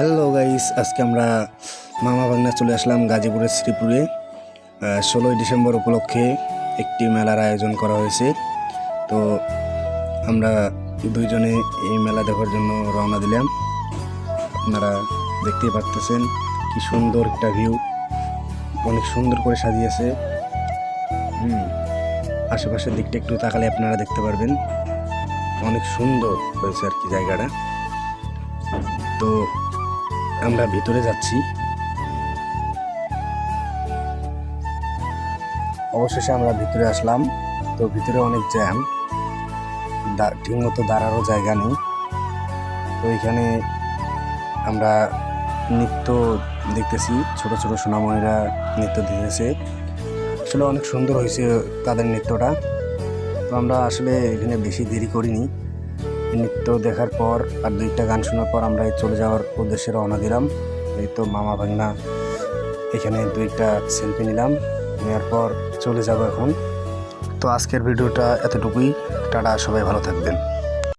Hello guys, আজকে আমরা মামা ভাগনা চলে আসলাম গাজীপুরের শ্রীপুরে। 16ই ডিসেম্বর উপলক্ষে একটি মেলার আয়োজন করা হয়েছে। তো আমরা দুইজনে এই মেলা দেখার জন্য রওনা দিলাম। আপনারা দেখতেই পারতেছেন কি সুন্দর একটা ভিউ, অনেক সুন্দর করে সাজিয়েছে। আশেপাশের দিকটা একটু তাকালে আপনারা দেখতে পারবেন অনেক সুন্দর হয়েছে আর কি জায়গাটা। তো আমরা ভিতরে যাচ্ছি। অবশেষে আমরা ভিতরে আসলাম। তো ভিতরে অনেক জ্যাম, ঠিকমতো দাঁড়ারও জায়গা নেই। তো এখানে আমরা নৃত্য দেখতেছি, ছোট ছোট সোনামণিরা নৃত্য দিতেছে। আসলে অনেক সুন্দর হয়েছে তাদের নৃত্যটা। তো আমরা আসলে এখানে বেশি দেরি করিনি। নৃত্য দেখার পর আর দুইটা গান শোনার পর আমরা চলে যাওয়ার উদ্দেশ্যে রওনা দিলাম। এই তো মামা ভাগনা এখানে দুইটা সেলফি নিলাম, নেওয়ার পর চলে যাব এখন। তো আজকের ভিডিওটা এতটুকুই। টাটা, সবাই ভালো থাকবেন।